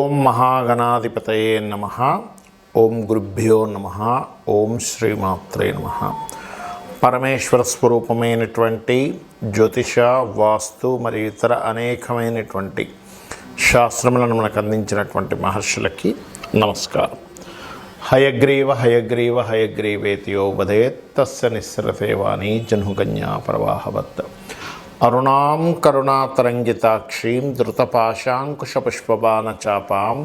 ఓం మహాగణాధిపతయే నమః. ఓం గురుభ్యో నమః. ఓం శ్రీమాత్రే నమః. పరమేశ్వర స్వరూపమైనటువంటి జ్యోతిష, వాస్తు మరియు ఇతర అనేకమైనటువంటి శాస్త్రములను మనకు అందించినటువంటి మహర్షులకి నమస్కారం. హయగ్రీవ హయగ్రీవ హయగ్రీవేతియో వదేత్ తస్య నిస్సరతే వాణి జన్హుకన్యా ప్రవాహవత్. అరుణాం కరుణాతరంగితాక్షీం ధృతపాశాంకుశపుష్పబాణచాపాం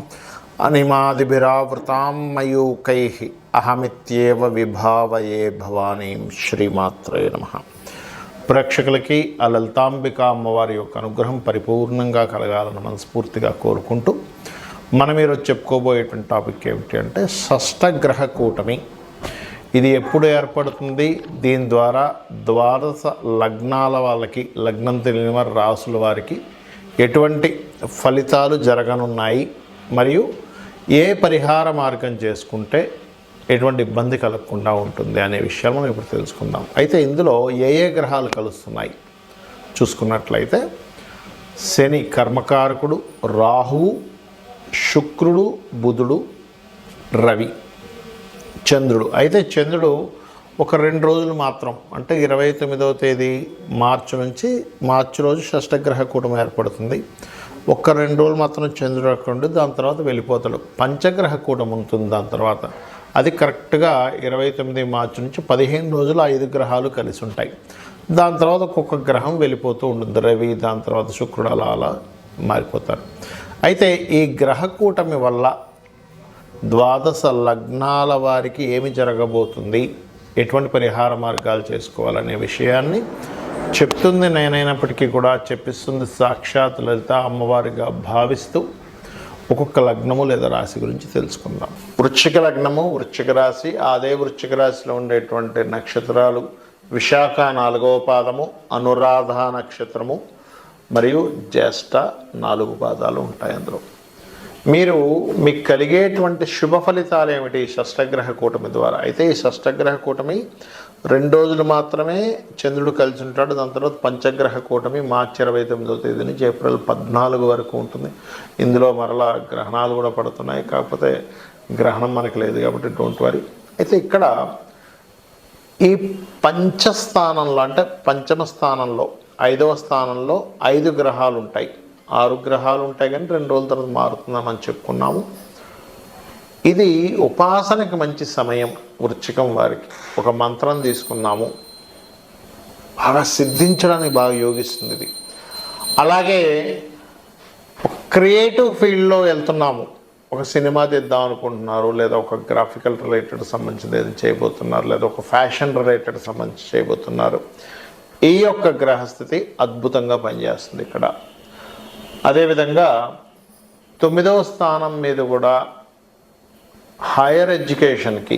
అనిమాదిభిరావృతాం మయూకైః అహమిత్యేవ విభావయే భవానీం. శ్రీమాత్రే నమః. ప్రేక్షకులకి ఆ లలితాంబిక అమ్మవారి యొక్క అనుగ్రహం పరిపూర్ణంగా కలగాలని మనస్ఫూర్తిగా కోరుకుంటూ మనం ఈరోజు చెప్పుకోబోయేటువంటి టాపిక్ ఏమిటి అంటే షష్టగ్రహ కూటమి. ఇది ఎప్పుడు ఏర్పడుతుంది, దీని ద్వారా ద్వాదశ లగ్నాల వాళ్ళకి, లగ్నం తెలియని వారి రాసుల వారికి ఎటువంటి ఫలితాలు జరగనున్నాయి, మరియు ఏ పరిహార మార్గం చేసుకుంటే ఎటువంటి ఇబ్బంది కలగకుండా ఉంటుంది అనే విషయాలు మనం ఇప్పుడు తెలుసుకుందాం. అయితే ఇందులో ఏ ఏ గ్రహాలు కలుస్తున్నాయి చూసుకున్నట్లయితే శని కర్మకారకుడు, రాహువు, శుక్రుడు, బుధుడు, రవి, చంద్రుడు. అయితే చంద్రుడు ఒక 2 రోజులు మాత్రం, అంటే 29వ తేదీ మార్చి నుంచి మార్చి రోజు షష్టగ్రహ కూటమి ఏర్పడుతుంది. ఒక 2 రోజులు మాత్రం చంద్రుడు అక్కడ ఉండి దాని తర్వాత వెళ్ళిపోతాడు. పంచగ్రహ కూటమి ఉంటుంది దాని తర్వాత. అది కరెక్ట్గా 29 మార్చి నుంచి 15 రోజులు 5 గ్రహాలు కలిసి ఉంటాయి. దాని తర్వాత ఒక్కొక్క గ్రహం వెళ్ళిపోతూ ఉంటుంది. రవి, దాని తర్వాత శుక్రుడు, అలా మారిపోతారు. అయితే ఈ గ్రహ కూటమి వల్ల ద్వాదశ లగ్నాల వారికి ఏమి జరగబోతుంది, ఎటువంటి పరిహార మార్గాలు చేసుకోవాలనే విషయాన్ని చెప్తుంది నేనైనప్పటికీ కూడా చెప్పిస్తుంది సాక్షాత్ లలిత అమ్మవారిగా భావిస్తూ ఒక్కొక్క లగ్నము లేదా రాశి గురించి తెలుసుకుందాం. వృశ్చిక లగ్నము, వృశ్చిక రాశి. అదే వృశ్చిక రాశిలో ఉండేటువంటి నక్షత్రాలు విశాఖ 4వ పాదము, అనురాధ నక్షత్రము మరియు జ్యేష్ఠ 4 పాదాలు ఉంటాయి. అందులో మీకు కలిగేటువంటి శుభ ఫలితాలు ఏమిటి షష్టగ్రహ కూటమి ద్వారా? అయితే ఈ షష్టగ్రహ కూటమి 2 రోజులు మాత్రమే చంద్రుడు కలిసి ఉంటాడు. దాని తర్వాత పంచగ్రహ కూటమి మార్చి 29వ తేదీ నుంచి ఏప్రిల్ 14 వరకు ఉంటుంది. ఇందులో మరలా గ్రహణాలు కూడా పడుతున్నాయి, కాకపోతే గ్రహణం మనకు లేదు కాబట్టి డోంట్ వరీ. అయితే ఇక్కడ ఈ పంచస్థానంలో, అంటే పంచమ స్థానంలో 5వ స్థానంలో 5 గ్రహాలు ఉంటాయి. 6 గ్రహాలు ఉంటాయి కానీ 2 రోజుల తర్వాత మారుతుందని మనం చెప్పుకున్నాము. ఇది ఉపాసనకి మంచి సమయం. వృశ్చికం వారికి ఒక మంత్రం తీసుకున్నాము, బాగా సిద్ధించడానికి బాగా యోగిస్తుంది ఇది. అలాగే క్రియేటివ్ ఫీల్డ్లో వెళ్తున్నాము, ఒక సినిమా తీద్దాం అనుకుంటున్నారు, లేదా ఒక గ్రాఫికల్ రిలేటెడ్ సంబంధించింది ఏదైనా చేయబోతున్నారు, లేదా ఒక ఫ్యాషన్ రిలేటెడ్ సంబంధించి చేయబోతున్నారు. ఈ యొక్క గ్రహస్థితి అద్భుతంగా పనిచేస్తుంది ఇక్కడ. అదేవిధంగా 9వ స్థానం మీద కూడా హైయర్ ఎడ్యుకేషన్కి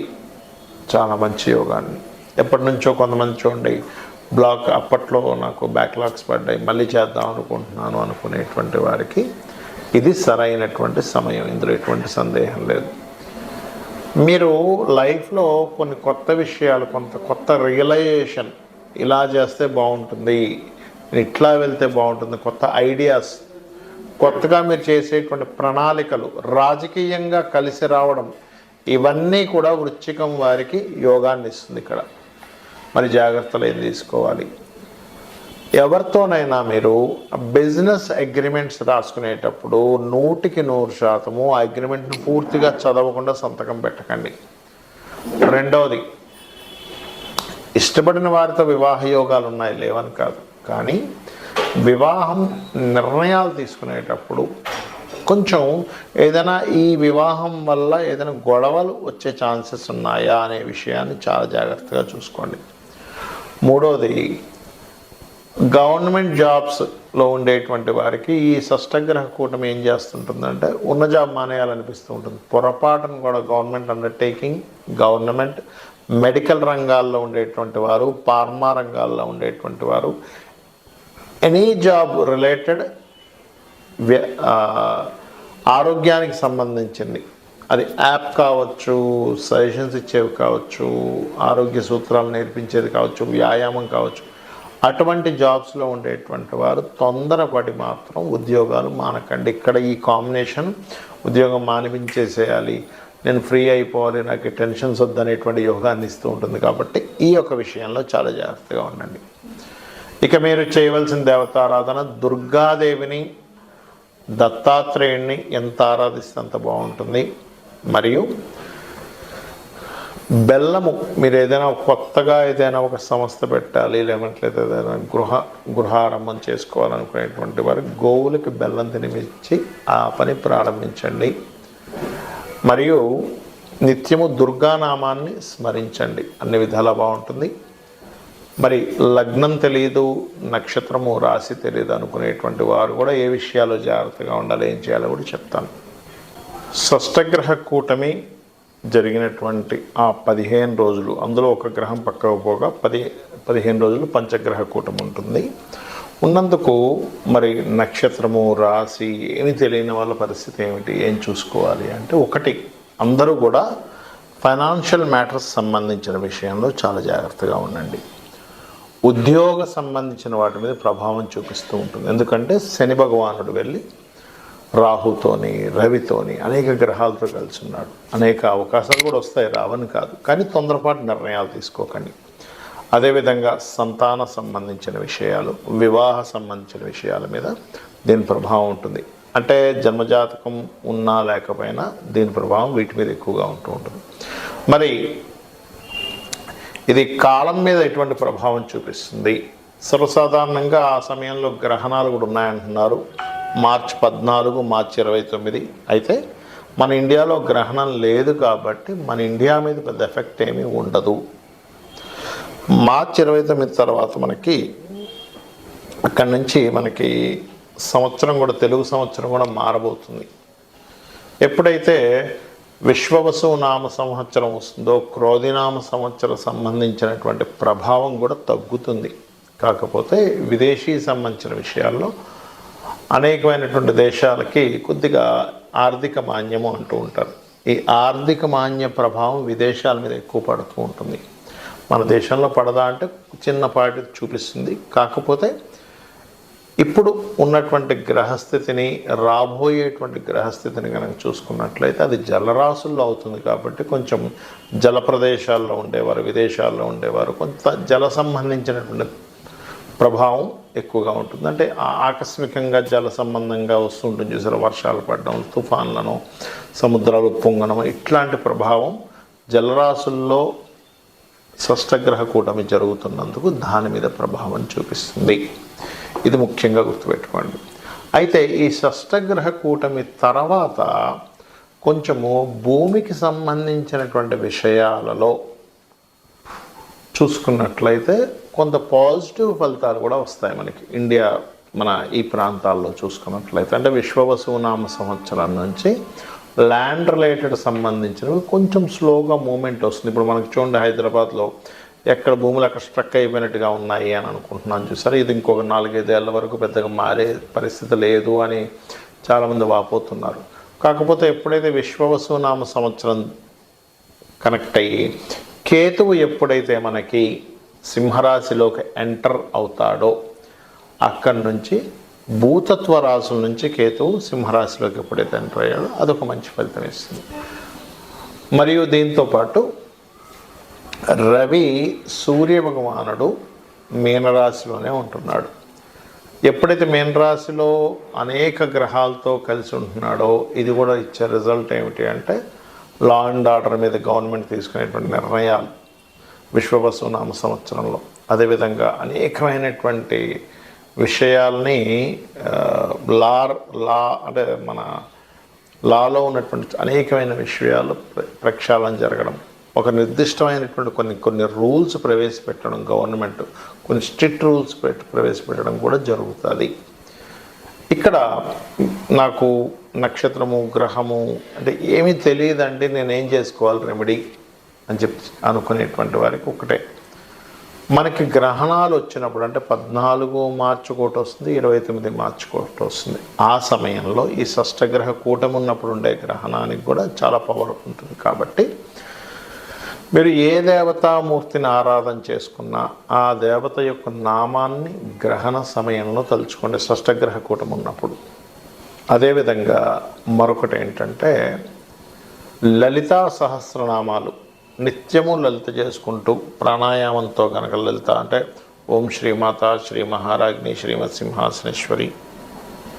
చాలా మంచి యోగాన్ని. ఎప్పటి నుంచో కొంతమంది చూడండి అప్పట్లో నాకు బ్యాక్లాగ్స్ పడ్డాయి, మళ్ళీ చేద్దాం అనుకుంటున్నాను అనుకునేటువంటి వారికి ఇది సరైనటువంటి సమయం. ఇందులో ఎటువంటి సందేహం లేదు. మీరు లైఫ్లో కొన్ని కొత్త విషయాలు, కొత్త రియలైజేషన్, ఇలా చేస్తే బాగుంటుంది, ఇట్లా వెళ్తే బాగుంటుంది, కొత్త ఐడియాస్, కొత్తగా మీరు చేసేటువంటి ప్రణాళికలు, రాజకీయంగా కలిసి రావడం, ఇవన్నీ కూడా వృశ్చికం వారికి యోగాన్ని ఇస్తుంది. ఇక్కడ మరి జాగ్రత్తలు ఏం తీసుకోవాలి? ఎవరితోనైనా మీరు బిజినెస్ అగ్రిమెంట్స్ రాసుకునేటప్పుడు 100% ఆ అగ్రిమెంట్ను పూర్తిగా చదవకుండా సంతకం పెట్టకండి. రెండవది, ఇష్టపడిన వారితో వివాహ యోగాలు ఉన్నాయి, లేవని కాదు, కానీ వివాహం నిర్ణయాలు తీసుకునేటప్పుడు కొంచెం ఏదైనా ఈ వివాహం వల్ల ఏదైనా గొడవలు వచ్చే ఛాన్సెస్ ఉన్నాయా అనే విషయాన్ని చాలా జాగ్రత్తగా చూసుకోండి. మూడవది, గవర్నమెంట్ జాబ్స్లో ఉండేటువంటి వారికి ఈ షష్టగ్రహ కూటమి ఏం చేస్తుంటుందంటే ఉన్న జాబ్ మానేయాలనిపిస్తూ ఉంటుంది. పొరపాటును కూడా గవర్నమెంట్ అండర్టేకింగ్, గవర్నమెంట్ మెడికల్ రంగాల్లో ఉండేటువంటి వారు, ఫార్మా రంగాల్లో ఉండేటువంటి వారు, ఎనీ జాబ్ రిలేటెడ్ ఆరోగ్యానికి సంబంధించింది, అది యాప్ కావచ్చు, సజెషన్స్ ఇచ్చేవి కావచ్చు, ఆరోగ్య సూత్రాలు నేర్పించేది కావచ్చు, వ్యాయామం కావచ్చు, అటువంటి జాబ్స్లో ఉండేటువంటి వారు తొందరపడి మాత్రం ఉద్యోగాలు మానకండి. ఇక్కడ ఈ కాంబినేషన్ ఉద్యోగం మానిపించేసేయాలి, నేను ఫ్రీ అయిపోవాలి, నాకు టెన్షన్స్ వద్దనేటువంటి యోగాన్ని ఇస్తూ ఉంటుంది. కాబట్టి ఈ యొక్క విషయంలో చాలా జాగ్రత్తగా ఉండండి. ఇక మీరు చేయవలసిన దేవతారాధన దుర్గాదేవిని, దత్తాత్రేయుణ్ణి ఎంత ఆరాధిస్తే అంత బాగుంటుంది. మరియు బెల్లము, మీరు ఏదైనా కొత్తగా ఏదైనా ఒక సంస్థ పెట్టాలి, లేదంటే ఏదైనా గృహారంభం చేసుకోవాలనుకునేటువంటి వారు గోవులకి బెల్లం తినిపించి ఆ పని ప్రారంభించండి. మరియు నిత్యము దుర్గానామాన్ని స్మరించండి, అన్ని విధాలా బాగుంటుంది. మరి లగ్నం తెలియదు, నక్షత్రము రాశి తెలియదు అనుకునేటువంటి వారు కూడా ఏ విషయాల్లో జాగ్రత్తగా ఉండాలి, ఏం చేయాలో కూడా చెప్తాను. షష్టగ్రహ కూటమి జరిగినటువంటి ఆ 15 రోజులు, అందులో ఒక గ్రహం పక్కకు పోగా 15 రోజులు పంచగ్రహ కూటమి ఉంటుంది. ఉన్నందుకు మరి నక్షత్రము రాశి ఏమి తెలియని వాళ్ళ పరిస్థితి ఏమిటి, ఏం చూసుకోవాలి అంటే, ఒకటి అందరూ కూడా ఫైనాన్షియల్ మ్యాటర్స్ సంబంధించిన విషయంలో చాలా జాగ్రత్తగా ఉండండి. ఉద్యోగ సంబంధించిన వాటి మీద ప్రభావం చూపిస్తూ ఉంటుంది. ఎందుకంటే శని భగవానుడు వెళ్ళి రాహుతోని, రవితోని, అనేక గ్రహాలతో కలిసి ఉన్నాడు. అనేక అవకాశాలు కూడా వస్తాయి, రావని కాదు, కానీ తొందరపాటు నిర్ణయాలు తీసుకోకండి. అదేవిధంగా సంతాన సంబంధించిన విషయాలు, వివాహ సంబంధించిన విషయాల మీద దీని ప్రభావం ఉంటుంది. అంటే జన్మజాతకం ఉన్నా లేకపోయినా దీని ప్రభావం వీటి మీద ఎక్కువగా ఉంటూ ఉంటుంది. మరి ఇది కాలం మీద ఎటువంటి ప్రభావం చూపిస్తుంది? సర్వసాధారణంగా ఆ సమయంలో గ్రహణాలు కూడా ఉన్నాయంటున్నారు. మార్చి 14, మార్చి 29. అయితే మన ఇండియాలో గ్రహణం లేదు కాబట్టి మన ఇండియా మీద పెద్ద ఎఫెక్ట్ ఏమీ ఉండదు. మార్చి 29 తర్వాత మనకి అక్కడి నుంచి మనకి సంవత్సరం కూడా, తెలుగు సంవత్సరం కూడా మారబోతుంది. ఎప్పుడైతే విశ్వవసు నామ సంవత్సరం వస్తుందో క్రోధినామ సంవత్సరం సంబంధించినటువంటి ప్రభావం కూడా తగ్గుతుంది. కాకపోతే విదేశీ సంబంధించిన విషయాల్లో అనేకమైనటువంటి దేశాలకి కొద్దిగా ఆర్థిక మాన్యము అంటూ ఉంటారు. ఈ ఆర్థిక మాన్య ప్రభావం విదేశాల మీద ఎక్కువ పడుతూ ఉంటుంది. మన దేశంలో పడదా అంటే చిన్నపాటి చూపిస్తుంది. కాకపోతే ఇప్పుడు ఉన్నటువంటి గ్రహస్థితిని, రాబోయేటువంటి గ్రహస్థితిని కనుక చూసుకున్నట్లయితే అది జలరాశుల్లో అవుతుంది. కాబట్టి కొంచెం జల ప్రదేశాల్లో ఉండేవారు, విదేశాల్లో ఉండేవారు కొంత జల సంబంధించినటువంటి ప్రభావం ఎక్కువగా ఉంటుంది. అంటే ఆకస్మికంగా జల సంబంధంగా వస్తుంటుంది చూసారు, వర్షాలు పడడం, తుఫాన్లను, సముద్రాలు పొంగడం, ఇట్లాంటి ప్రభావం జలరాశుల్లో షష్టగ్రహ కూటమి జరుగుతున్నందుకు దాని మీద ప్రభావం చూపిస్తుంది. ఇది ముఖ్యంగా గుర్తుపెట్టుకోండి. అయితే ఈ షష్టగ్రహ కూటమి తర్వాత కొంచెము భూమికి సంబంధించినటువంటి విషయాలలో చూసుకున్నట్లయితే కొంత పాజిటివ్ ఫలితాలు కూడా వస్తాయి మనకి. ఇండియా, మన ఈ ప్రాంతాల్లో చూసుకున్నట్లయితే అంటే విశ్వవసు నామ సంవత్సరం నుంచి ల్యాండ్ రిలేటెడ్ సంబంధించినవి కొంచెం స్లోగా మూమెంట్ వస్తుంది. ఇప్పుడు మనకి చూడండి, హైదరాబాద్లో ఎక్కడ భూములు అక్కడ స్ట్రక్ అయిపోయినట్టుగా ఉన్నాయి అని అనుకుంటున్నాను చూసారు. ఇది ఇంకొక 4-5 ఏళ్ళ వరకు పెద్దగా మారే పరిస్థితి లేదు అని చాలామంది వాపోతున్నారు. కాకపోతే ఎప్పుడైతే విశ్వవసు నామ సంవత్సరం కనెక్ట్ అయ్యి కేతువు ఎప్పుడైతే మనకి సింహరాశిలోకి ఎంటర్ అవుతాడో అక్కడి నుంచి భూతత్వ రాశుల నుంచి కేతువు సింహరాశిలోకి ఎప్పుడైతే ఎంటర్ అయ్యాడో అదొక మంచి ఫలితం ఇస్తుంది. మరియు దీంతోపాటు రవి సూర్య భగవానుడు మీనరాశిలోనే ఉంటున్నాడు. ఎప్పుడైతే మీనరాశిలో అనేక గ్రహాలతో కలిసి ఉంటున్నాడో ఇది కూడా ఇచ్చే రిజల్ట్ ఏమిటి అంటే లా అండ్ ఆర్డర్ మీద గవర్నమెంట్ తీసుకునేటువంటి నిర్ణయాలు విశ్వవసు నామ సంవత్సరంలో, అదేవిధంగా అనేకమైనటువంటి విషయాల్ని లా అంటే మన లాలో ఉన్నటువంటి అనేకమైన విషయాలు ప్రక్షాళన జరగడం, ఒక నిర్దిష్టమైనటువంటి కొన్ని రూల్స్ ప్రవేశపెట్టడం, గవర్నమెంట్ కొన్ని స్ట్రిక్ట్ రూల్స్ ప్రవేశపెట్టడం కూడా జరుగుతుంది. ఇక్కడ నాకు నక్షత్రము, గ్రహము అంటే ఏమీ తెలియదండి, నేనేం చేసుకోవాలి రెమెడీ అని చెప్పి అనుకునేటువంటి వారికి ఒకటే, మనకి గ్రహణాలు వచ్చినప్పుడు అంటే 14 మార్చి ఒకటి వస్తుంది, 29 మార్చి ఒకటి వస్తుంది. ఆ సమయంలో ఈ షష్టగ్రహ కూటమి ఉన్నప్పుడు ఉండే గ్రహణానికి కూడా చాలా పవర్ ఉంటుంది. కాబట్టి మీరు ఏ దేవతామూర్తిని ఆరాధన చేసుకున్నా ఆ దేవత యొక్క నామాన్ని గ్రహణ సమయంలో తలుచుకోండి, షష్టగ్రహ కూటమి ఉన్నప్పుడు. అదేవిధంగా మరొకటి ఏంటంటే లలితా సహస్రనామాలు నిత్యము లలిత చేసుకుంటూ ప్రాణాయామంతో కనుక లలిత అంటే ఓం శ్రీమాత శ్రీ మహారాజ్ని శ్రీమత్ సింహాసనేశ్వరి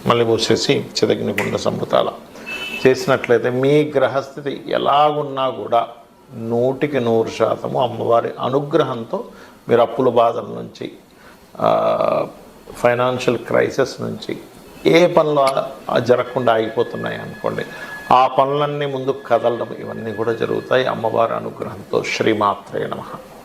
మళ్ళీ మూసేసి చిదగ్నికుండ సంపుతాల చేసినట్లయితే మీ గ్రహస్థితి ఎలాగున్నా కూడా 100% అమ్మవారి అనుగ్రహంతో మీరు అప్పుల బాధల నుంచి, ఫైనాన్షియల్ క్రైసిస్ నుంచి, ఏ పనులు జరగకుండా ఆగిపోతున్నాయి అనుకోండి, ఆ పనులన్నీ ముందుకు కదలడం ఇవన్నీ కూడా జరుగుతాయి అమ్మవారి అనుగ్రహంతో. శ్రీమాత్రే నమః.